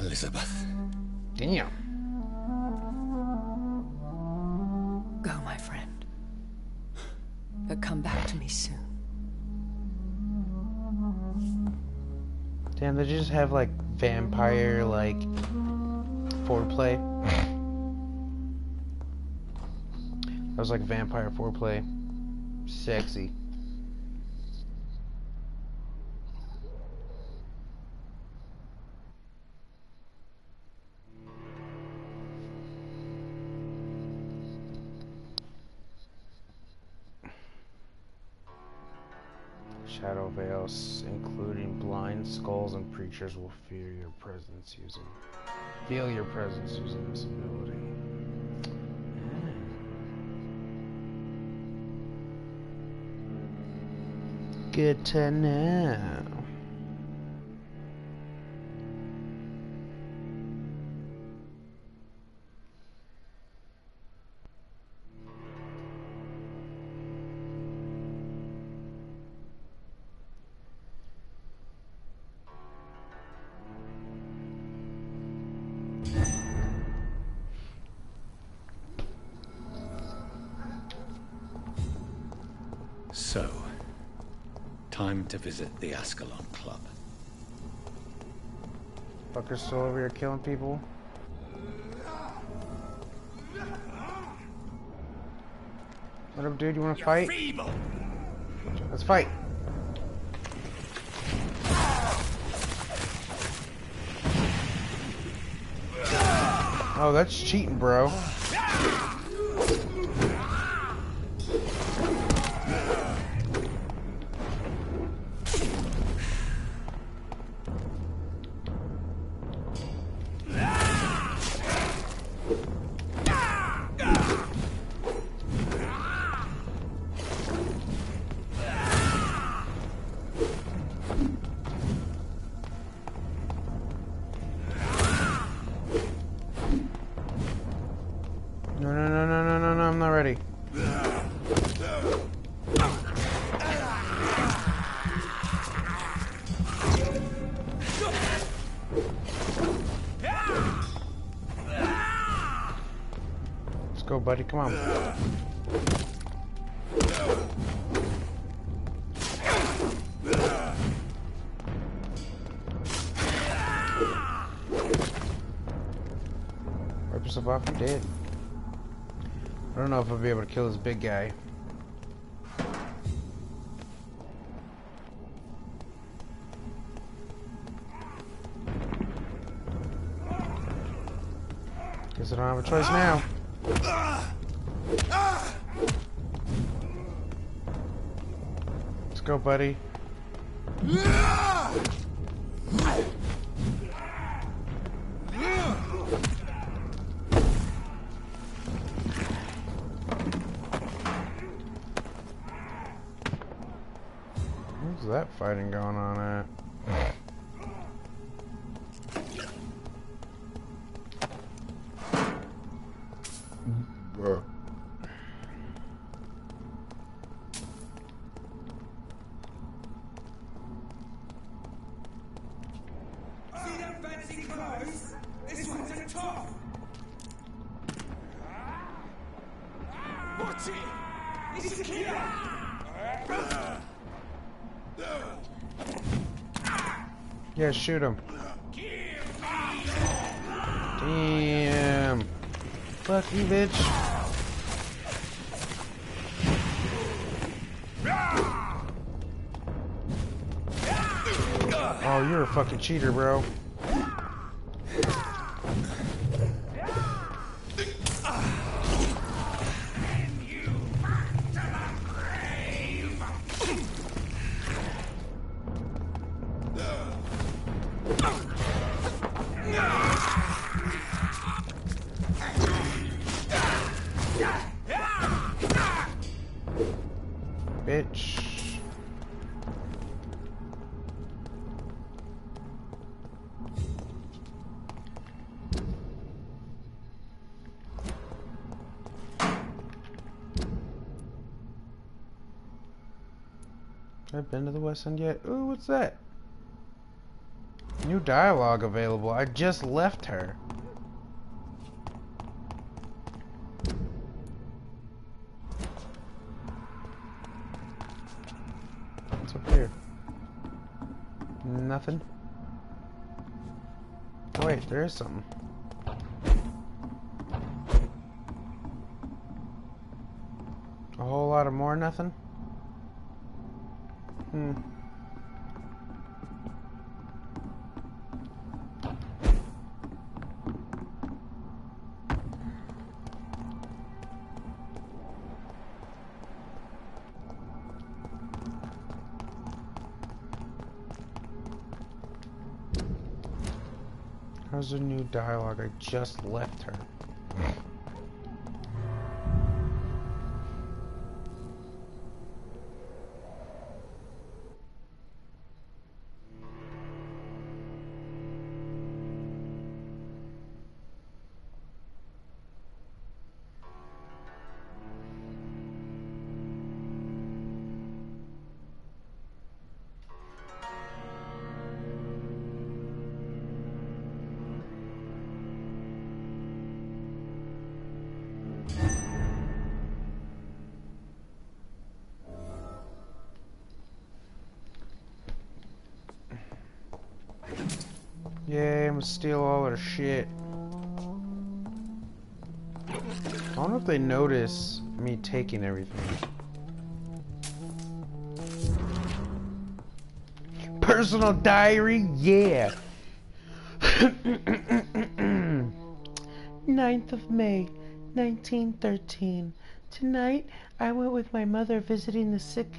Elizabeth. Damn. Damn, they just have like vampire like foreplay. That was like vampire foreplay. Sexy. Shadow veils, including blind skulls and preachers, will feel your presence using this ability. Good to know. So, time to visit the Ascalon Club. Fucker's still over here killing people. What up, dude? You wanna fight? Feeble. Let's fight. Oh, that's cheating, bro. No, I'm not ready. Let's go, buddy, come on. Wipe yourself off, you're dead. I don't know if I'll be able to kill this big guy. Guess I don't have a choice now. Let's go, buddy. What's that fighting going on at? Bro. See them fancy clothes? This one's a top. Watch it! It's a killer! Yeah, shoot him. Damn. Fuck you, bitch. Oh, you're a fucking cheater, bro. Bitch. I've been to the West End yet. Ooh, what's that? New dialogue available. I just left her. What's up here? Nothing. wait, there is something. A whole lot of more nothing? How's the new dialogue? I just left her. Yeah, I'm gonna steal all their shit. I don't know if they notice me taking everything. Personal diary, yeah. 9th of May, 1913. Tonight, I went with my mother visiting the sick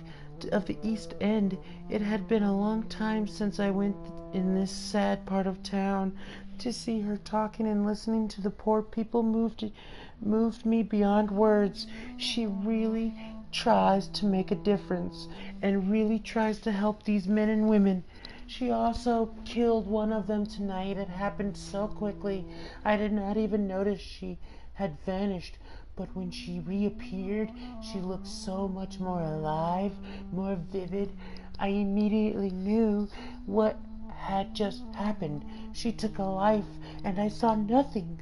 of the East End. It had been a long time since I went in this sad part of town. To see her talking and listening to the poor people moved me beyond words. She really tries to make a difference and really tries to help these men and women. She also killed one of them tonight. It happened so quickly. I did not even notice she had vanished. But when she reappeared, she looked so much more alive, more vivid. I immediately knew what had just happened. She took a life, and I saw nothing.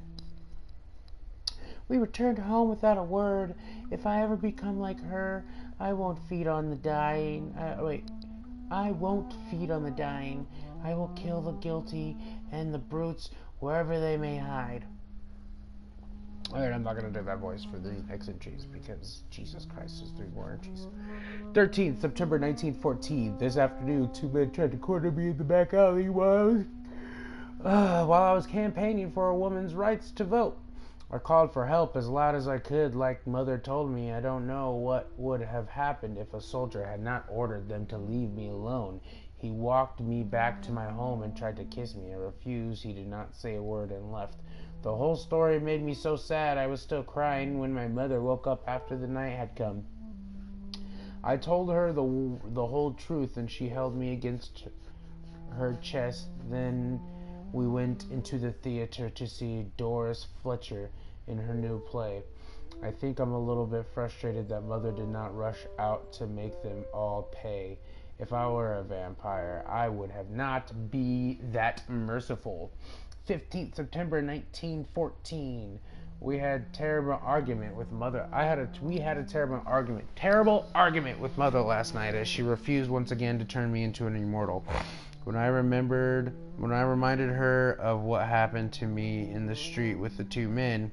We returned home without a word. If I ever become like her, I won't feed on the dying. I won't feed on the dying. I will kill the guilty and the brutes wherever they may hide. Alright, I'm not going to do that voice for the next entries because Jesus Christ, there's 3 more entries. 13th, September 1914. This afternoon, 2 men tried to corner me in the back alley while I was campaigning for a woman's rights to vote. I called for help as loud as I could, like Mother told me. I don't know what would have happened if a soldier had not ordered them to leave me alone. He walked me back to my home and tried to kiss me. I refused. He did not say a word and left. The whole story made me so sad I was still crying when my mother woke up after the night had come. I told her the whole truth and she held me against her chest. Then we went into the theater to see Doris Fletcher in her new play. I think I'm a little bit frustrated that Mother did not rush out to make them all pay. If I were a vampire, I would have not be that merciful. 15th September 1914. We had a terrible argument with Mother. We had a terrible argument with Mother last night as she refused once again to turn me into an immortal. When I reminded her of what happened to me in the street with the 2 men,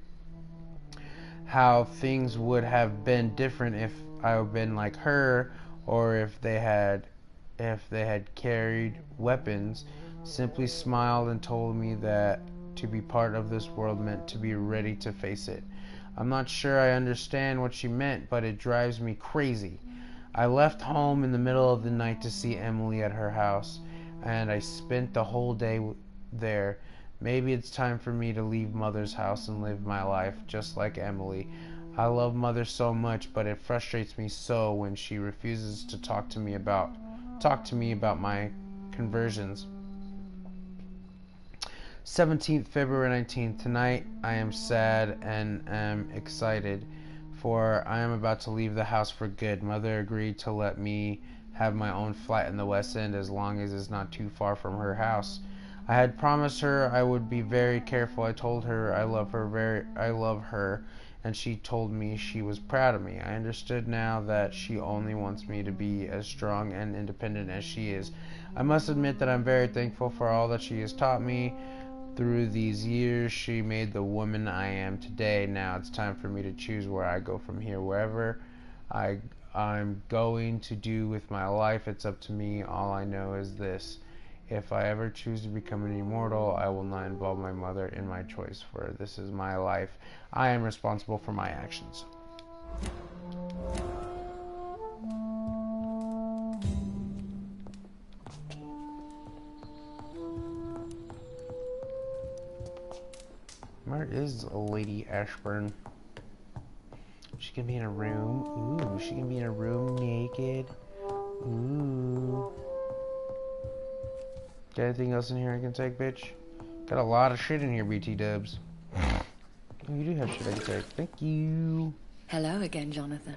how things would have been different if I had been like her, or if they had carried weapons, simply smiled and told me that to be part of this world meant to be ready to face it. I'm not sure I understand what she meant, but it drives me crazy. I left home in the middle of the night to see Emily at her house, and I spent the whole day there. Maybe it's time for me to leave Mother's house and live my life just like Emily. I love Mother so much, but it frustrates me so when she refuses to talk to me about my conversions. 17th, February 19th. Tonight I am sad and am excited, for I am about to leave the house for good. Mother agreed to let me have my own flat in the West End as long as it's not too far from her house. I had promised her I would be very careful. I told her I love her, and she told me she was proud of me. I understood now that she only wants me to be as strong and independent as she is. I must admit that I'm very thankful for all that she has taught me. Through these years, she made the woman I am today. Now it's time for me to choose where I go from here. Wherever I'm going to do with my life, it's up to me. All I know is this. If I ever choose to become an immortal, I will not involve my mother in my choice, for this is my life. I am responsible for my actions. Where is a Lady Ashburn? She can be in a room. Ooh, she can be in a room naked. Ooh. Got anything else in here I can take, bitch? Got a lot of shit in here, BT dubs. Oh, you do have shit I can take. Thank you. Hello again, Jonathan.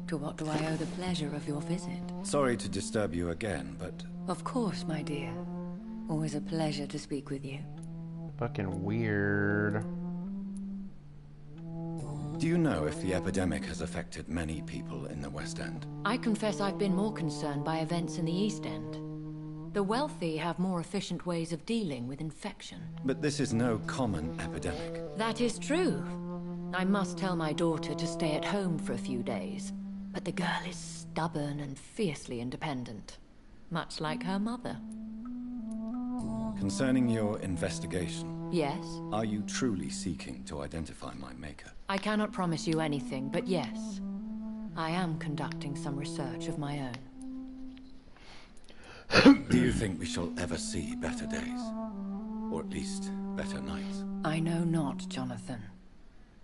To what do I owe the pleasure of your visit? Sorry to disturb you again, but... Of course, my dear. Always a pleasure to speak with you. Fucking weird. Do you know if the epidemic has affected many people in the West End? I confess I've been more concerned by events in the East End. The wealthy have more efficient ways of dealing with infection. But this is no common epidemic. That is true. I must tell my daughter to stay at home for a few days. But the girl is stubborn and fiercely independent. Much like her mother. Concerning your investigation... Yes? Are you truly seeking to identify my maker? I cannot promise you anything, but yes. I am conducting some research of my own. Do you think we shall ever see better days? Or at least, better nights? I know not, Jonathan.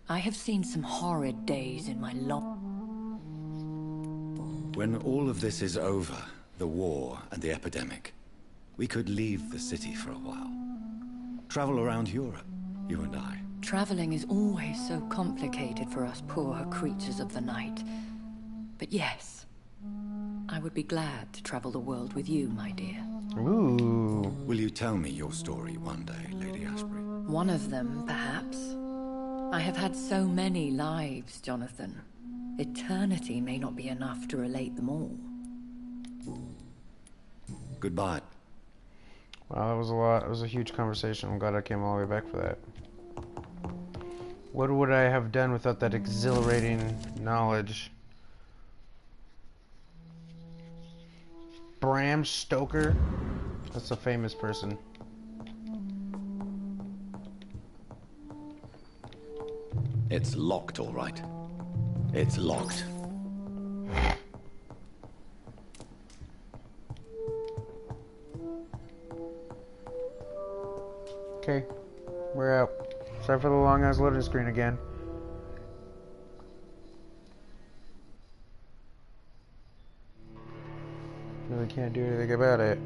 I have seen some horrid days in my When all of this is over, the war and the epidemic, we could leave the city for a while. Travel around Europe, you and I. Traveling is always so complicated for us poor creatures of the night. But yes, I would be glad to travel the world with you, my dear. Ooh. Will you tell me your story one day, Lady Ashbury? One of them, perhaps. I have had so many lives, Jonathan. Eternity may not be enough to relate them all. Goodbye. Wow, that was a lot. It was a huge conversation. I'm glad I came all the way back for that. What would I have done without that exhilarating knowledge? Bram Stoker? That's a famous person. It's locked, all right. It's locked. Okay, we're out. Sorry for the long-ass loading screen again. Really can't do anything about it.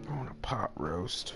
I want a pot roast.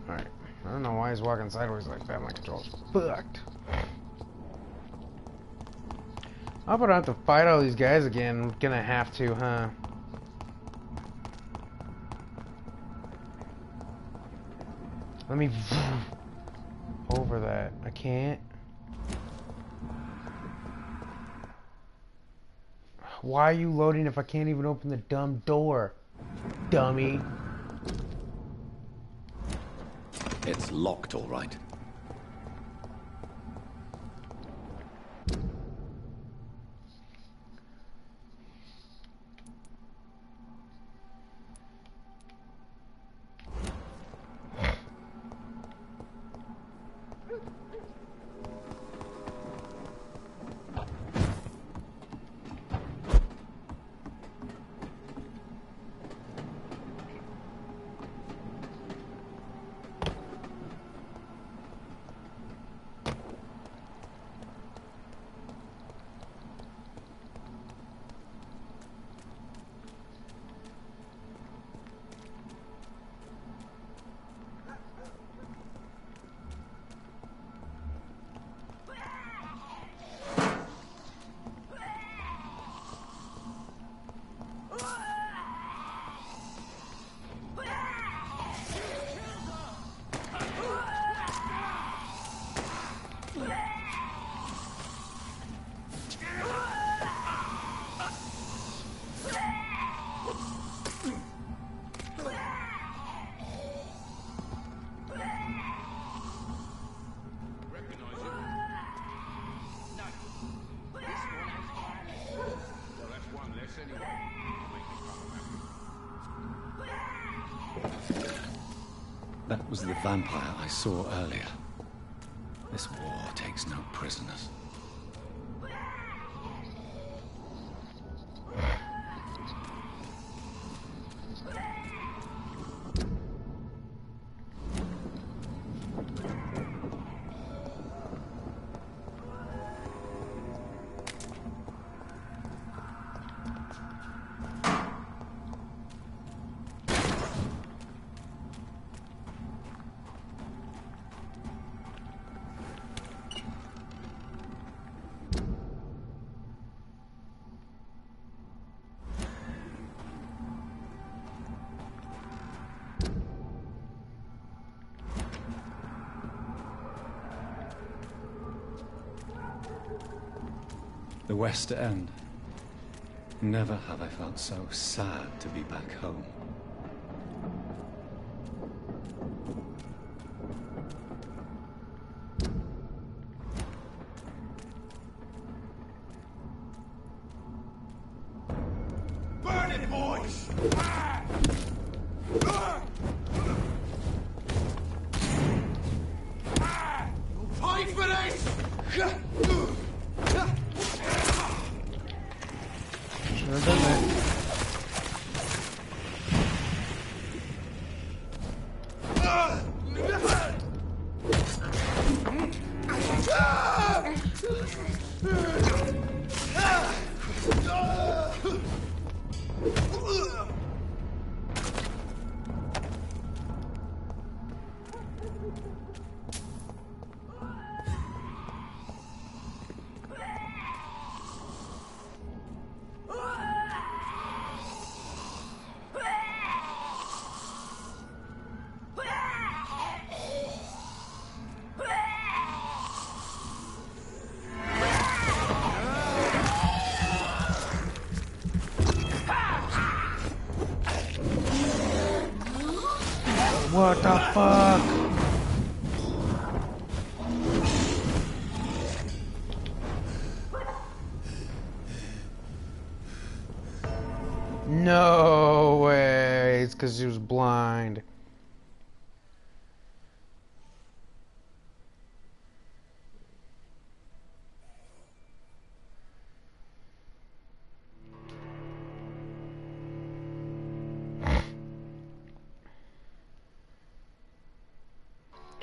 Alright. I don't know why he's walking sideways like that. My control's fucked. I hope I don't have to fight all these guys again. I'm gonna have to, huh? Let me over that. I can't. Why are you loading if I can't even open the dumb door? Dummy. It's locked, all right. That was the vampire I saw earlier. This war takes no prisoners. The West End. Never have I felt so sad to be back home. Burn it, boys! You'll pay for this! Should have done that. What the fuck? No way. It's because she was blind.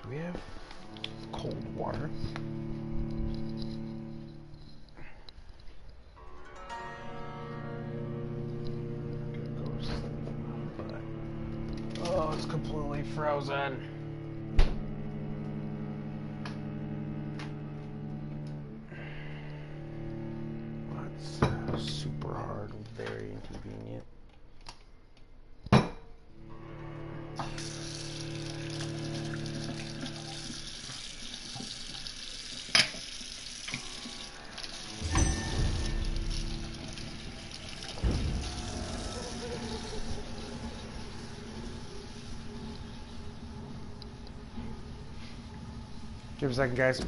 Do we have cold water? Oh, it's completely frozen. That's super hard and very inconvenient. Give me a second, guys.